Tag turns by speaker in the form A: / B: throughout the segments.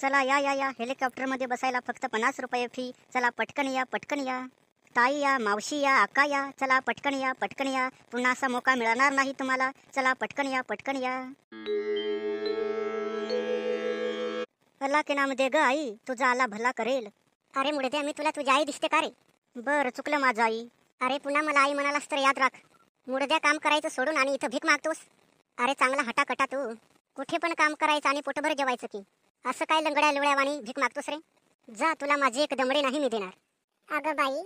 A: चला या हेलिकॉप्टरमध्ये बसायला फक्त 50 रुपये फी. चला पटकन या पटकन या. ताई या, मावशी या, आका या. चला पटकन या पटकन या. पुन्हा असा मौका मिळणार नाही तुम्हाला. चला पटकन या पटकन या. अल्लाह के नाम दे ग आई, तुझा आला भला करेल. अरे मुडद्या, मी तुला तुझी आई दिसते का रे? बरं चुकलं माझं आई. अरे पुन्हा मला आई म्हणालास तर याद राख. मुडद्या, काम करायचं सोडून आणि इथं भीक मागतोस. अरे चांगला हटाकटा तू. कुठे पण काम करायचं आणि पोटभर जेवायचं की. असं काय लंगड्या लुळ्यावानी भीक मागतोस रे? जा, तुला माझी एक दमडी नाही मी देणार.
B: अगं बाई,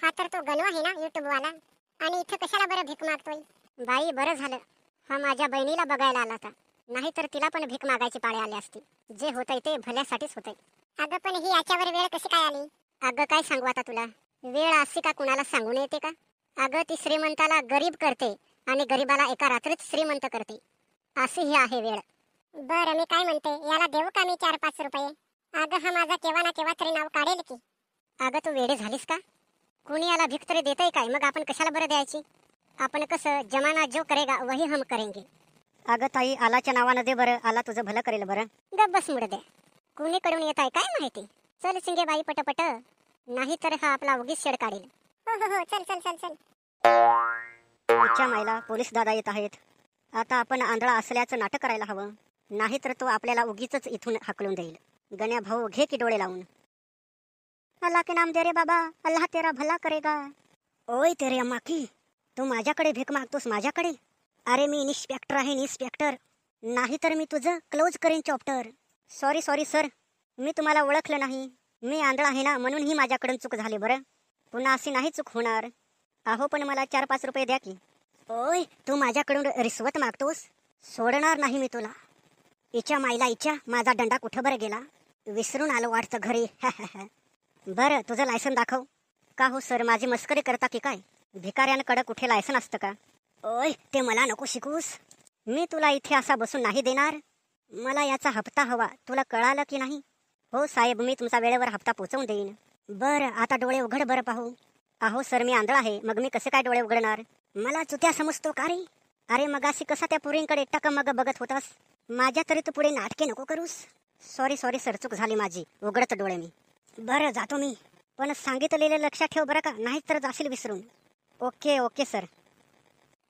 B: हा तर तो गलू आहे ना युट्यूबवाला, आणि इथं कशाला बरं भीक मागतोय?
A: बाई बरं झालं हा माझ्या बहिणीला बघायला आला होता, नाहीतर तिला पण भीक मागायची पाळी आली असती. जे होतंय ते भल्यासाठीच होतंय.
B: अगं पण ही याच्यावर वेळ कशी काय आली?
A: अगं काय सांगू आता तुला. वेळ अशी का कुणाला सांगून येते का? अगं ती श्रीमंताला गरीब करते आणि गरीबाला एका रात्रीत श्रीमंत करते. अशी ही आहे वेळ.
B: बरं मी काय म्हणते, याला देऊ का मी 4-5 रुपये? अगं हा माझा केव्हा ना केव्हा तरी नाव काढेल की.
A: अगं तू वेडे झालीस का? कोणी याला भीक तरी देतंय काय? मग आपण कशाला बरं द्यायची? आपण कसं जमाना जो करेगा वही हम करेंगे. अगं ताई, आलाच्या नावानं दे बरं. आला तुझं भलं करेल बरं. गप बस मुडदे. कुणीकडून येत आहे काय माहिती. चल सिंगे बाई पटपट, नाही तर हा आपला उगीच शेड काढेल.
B: हो चल चल चल चल.
A: इच्छा मायला पोलीस दादा येत आहेत. आता आपण आंधळा असल्याचं नाटक करायला हवं, नाहीतर तो आपल्याला उगीच इथून हाकलून देईल. गण्या भाऊ, घे की डोळे लावून. अल्लाह के नाम दे रे बाबा, अल्लाह तेरा भला करेगा. ओय तेरे अम्मा की, तू माझ्याकडे भीक मागतोस माझ्याकडे? अरे मी इन्स्पेक्टर आहे, इन्स्पेक्टर. नाहीतर मी तुझं क्लोज करेन चॉप्टर. सॉरी सॉरी सर, मी तुम्हाला ओळखलं नाही. मी आंधळा आहे ना, म्हणून ही माझ्याकडून चूक झाली. बरं पुन्हा अशी नाही चूक होणार. अहो पण मला 4-5 रुपये द्या की. ओय, तू माझ्याकडून रिश्वत मागतोस? सोडणार नाही मी तुला. इच्या माईला इच्या, माझा दंडा कुठं बरं गेला? विसरून आलो वाटतं घरी. बरं तुझं लायसन दाखव. का हो सर, माझी मस्करी करता की काय? भिकाऱ्यांकडं कुठे लायसन असतं का? ओय, ते मला नको शिकूस. मी तुला इथे असा बसून नाही देणार. मला याचा हप्ता हवा, तुला कळालं की नाही? हो साहेब, मी तुमचा वेळेवर हप्ता पोचवून देईन. बरं आता डोळे उघड बरं पाहू. अहो सर, मी आंधळा आहे, मग मी कसे काय डोळे उघडणार? मला चुत्या समजतो का रे? अरे मगाशी कसा त्या पुरींकडे टकमग बघत होतास? माझ्या तरी तू पुढे नाटके नको करूस. सॉरी सॉरी सर, चूक झाली माझी. उघडत डोळे मी. बरं जातो मी, पण सांगितलेलं लक्षात ठेव बरं का, नाही तर जाशील विसरून. Okay okay sir.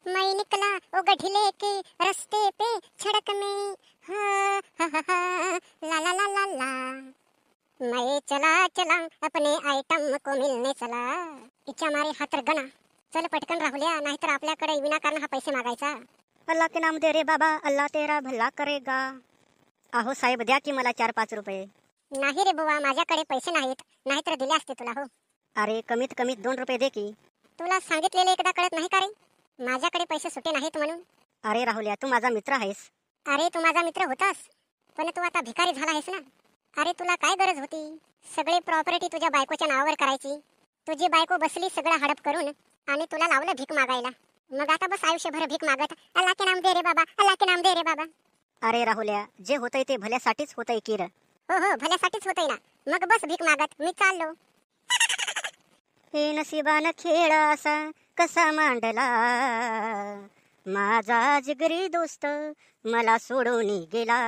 B: मैं निकला ओ गढिले के रस्ते पे सड़क में, हा हा हा हा ला ला ला ला ला, मैं चला चला अपने आइटम को मिलने चला. इच्छा मारे हात गणा. चल पटकन राहुल्या, नाहीतर आपल्याकडे विनाकारण हा पैसे मागायचा.
A: अल्लाह के नाम दे रे बाबा, अल्लाह तेरा भला करेगा. अहो साहेब, द्या की मला 4-5 रुपये.
B: नाही रे बुवा, माझ्याकडे पैसे नाहीत, नाहीतर दिले असते तुला. हो
A: अरे कमीत कमीत 2 रुपये दे की.
B: तुला सांगितलेले एकदा कळत नाही का रे? माझ्याकडे पैसे सुटे नाहीत म्हणून.
A: अरे राहुल्या, तू माझा मित्र आहेस.
B: अरे तू माझा मित्र होतास, पण तू आता भिकारी झाला आहेस ना. अरे तुला काय गरज होती सगळी प्रॉपर्टी तुझ्या बायकोच्या नावावर करायची? तुझी बायको बसली सगळं हडप करून, आणि तुला लावलं भीक मागायला. मग आता बस आयुष्यभर भीक मागत, अल्लाह के नाम दे रे बाबा, अल्लाह के नाम दे रे बाबा.
A: अरे राहुल्या, जे होतंय ते भल्यासाठीच होतंय की र.
B: हो भल्यासाठीच होतंय ना. मग बस भीक मागत मी चाललो.
A: हे नशिबान खेळ असा कसा मांडला, माझा जिगरी दोस्त मला सोडून गेला.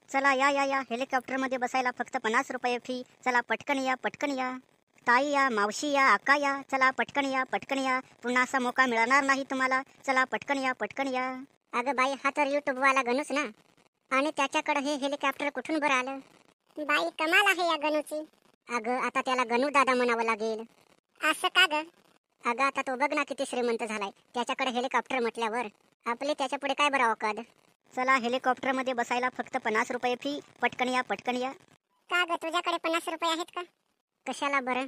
A: चला या हेलिकॉप्टरमध्ये बसायला फक्त 50 रुपये फी. चला पटकन या पटकन या. ताई या, मावशी या, आका या. चला पटकन या पटकन या. पुन्हा असा मौका मिळणार नाही तुम्हाला. चला पटकन या पटकन या.
B: अगं बाई, हा तर युट्यूबवाला गणूच ना, आणि त्याच्याकडे हे हेलिकॉप्टर कुठून बरं आलं? बाई कमाल आहे या गणूची.
A: अगं आता त्याला गणू दादा म्हणावं लागेल.
B: असं का ग?
A: अगं आता तो बघ ना किती श्रीमंत झालाय, त्याच्याकडे हेलिकॉप्टर म्हटल्यावर आपले त्याच्या पुढे काय बरं औकाद. चला हेलिकॉप्टरमध्ये बसायला फक्त 50 रुपये फी. पटकन या पटकन या.
B: का ग, तुझ्याकडे 50 रुपये आहेत का?
A: कशाला बरं?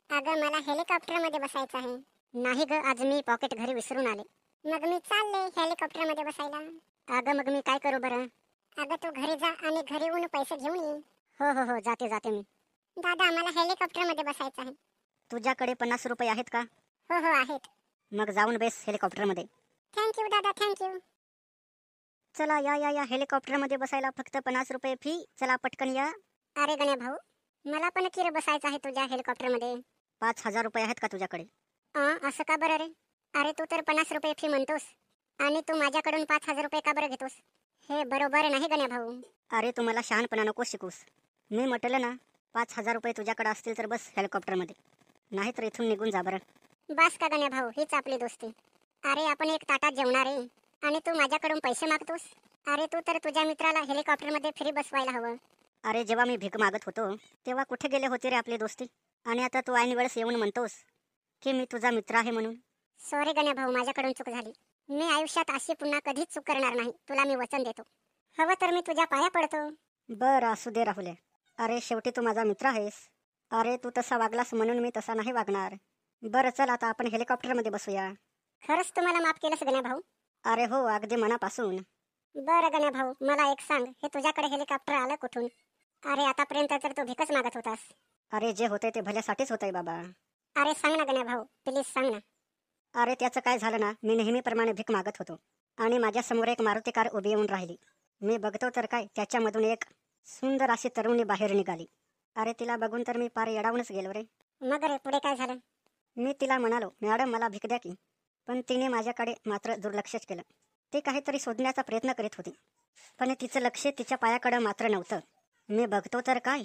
B: अगं मला हेलिकॉप्टरमध्ये बसायचं आहे.
A: नाही ग, आज मी पॉकेट घरी विसरून आले.
B: मग मी चालले हेलिकॉप्टरमध्ये बसायला.
A: अगं मग मी काय करू बरं?
B: अगं तू घरी जा आणि घरी येऊन पैसे घेऊन ये.
A: हो जाते मी.
B: दादा, आम्हाला हेलिकॉप्टरमध्ये बसायचं आहे.
A: तुझ्याकडे 50 रुपये आहेत का?
B: हो आहेत.
A: मग जाऊन बेस हेलिकॉप्टरमध्ये.
B: थँक्यू दादा, थँक्यू.
A: चला या हेलिकॉप्टरमध्ये बसायला फक्त 50 रुपये फी. चला पटकन या.
B: अरे गण्या भाऊ, मला पण किर बसायचं आहे तुझ्या हेलिकॉप्टरमध्ये.
A: 5,000 रुपये आहेत का तुझ्याकडे?
B: असं का बरं रे? अरे तू तर 50 रुपये फी म्हणतोस आणि तू माझ्याकडून 5,000 रुपये का बरं घेतोस? हे बरोबर नाही गण्या भाऊ.
A: अरे तू मला शहाणपणा नको शिकूस. मी म्हटलं ना 5,000 रुपये तुझ्याकडे असतील तर बस हेलिकॉप्टरमध्ये, नाही तर इथून निघून जा बरं.
B: बस का गण्या भाऊ, हीच आपली दोस्ती. अरे आपण एक ताटात जेवणार आहे आणि तू माझ्याकडून पैसे मागतोस. अरे तू तर तुझ्या मित्राला हेलिकॉप्टरमध्ये फ्री बसवायला हवं.
A: अरे जेव्हा मी भीक मागत होतो तेव्हा कुठे गेले होते रे आपली दोस्ती? आणि आता तू ऐन वेळेस येऊन म्हणतोस की मी तुझा मित्र आहे म्हणून.
B: सॉरी गण्या भाऊ, माझ्याकडून चूक झाली. मी आयुष्यात अशी पुन्हा कधीच चूक करणार नाही, तुला मी वचन देतो. हवं तर मी तुझ्या पाया पडतो.
A: बरं असू दे राहुल्या. अरे शेवटी तू माझा मित्र आहेस. अरे तू तसा वागलास म्हणून मी तसा नाही वागणार. बरं चल आता आपण हेलिकॉप्टरमध्ये बसूया.
B: खरंच तुम्हाला माफ केलंस गण्या भाऊ?
A: अरे हो, अगदी मनापासून.
B: बरं गण्या भाऊ, मला एक सांग, हे तुझ्याकडे हेलिकॉप्टर आलं कुठून? अरे आतापर्यंत तर तू भिकच मागत होतास.
A: अरे जे होते ते भल्यासाठीच होतंय बाबा.
B: अरे सांग ना गण्या भाऊ, प्लीज सांग ना.
A: अरे त्याचं काय झालं ना, मी नेहमीप्रमाणे भीक मागत होतो आणि माझ्यासमोर एक मारुती कार उभी येऊन राहिली. मी बघतो तर काय, त्याच्यामधून एक सुंदर अशी तरुणी बाहेर निघाली. अरे तिला बघून तर मी पार येडावूनच गेलो रे.
B: मग रे पुढे काय झालं?
A: मी तिला म्हणालो, मॅडम मला भीक द्या की. पण तिने माझ्याकडे मात्र दुर्लक्षच केलं. ती काहीतरी शोधण्याचा प्रयत्न करीत होती, पण तिचं लक्ष तिच्या पायाकडं मात्र नव्हतं. मी बघतो तर काय,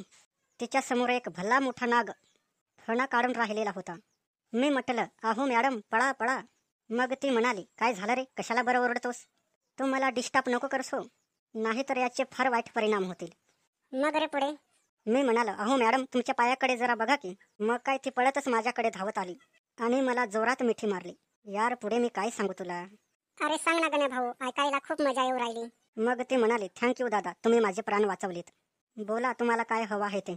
A: तिच्या समोर एक भला मोठा नाग फणा काढून राहिलेला होता. मी म्हटलं, अहो मॅडम पळा पळा. मग ती म्हणाली, काय झालं रे, कशाला बरं ओरडतोस? तू मला डिस्टर्ब नको करसो, नाहीतर याचे फार वाईट परिणाम होतील.
B: मग रे पुढे?
A: मी म्हणालो, अहो मॅडम तुमच्या पायाकडे जरा बघा की. मग काय ती पळतच माझ्याकडे धावत आली आणि मला जोरात मिठी मारली. यार पुढे मी काय सांगू तुला.
B: अरे सांग ना गण्या भाऊ, ऐकायला खूप मजा येऊ राहिली.
A: मग ती म्हणाली, थँक्यू दादा, तुम्ही माझे प्राण वाचवलेत. बोला तुम्हाला काय हवं आहे ते,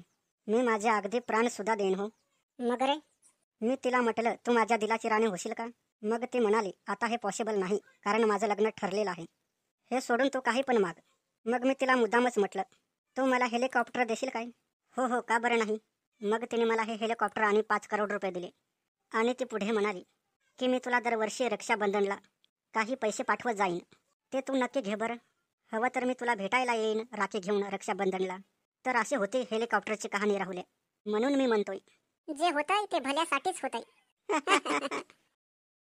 A: मी माझे अगदी प्राण सुद्धा देईन हो.
B: मग रे?
A: मी तिला म्हटलं, तू माझ्या दिलाची राणी होशील का? मग ती म्हणाली, आता हे पॉसिबल नाही, कारण माझं लग्न ठरलेलं आहे. हे सोडून तू काही पण माग. मग मी तिला मुद्दामच म्हटलं, तू मला हेलिकॉप्टर देशील काय? हो हो, का बरं नाही. मग तिने मला हे हेलिकॉप्टर आणि 5 करोड रुपये दिले. आणि ती पुढे म्हणाली की मी तुला दरवर्षी रक्षाबंधनला काही पैसे पाठवत जाईन, ते तू नक्की घे बरं. हवं तर मी तुला भेटायला येईन राखी घेऊन रक्षाबंधनला. तर अशी होती हेलिकॉप्टरची कहाणी राहुल्या. म्हणून मी म्हणतोय,
B: जे होतंय ते भल्यासाठीच होतंय.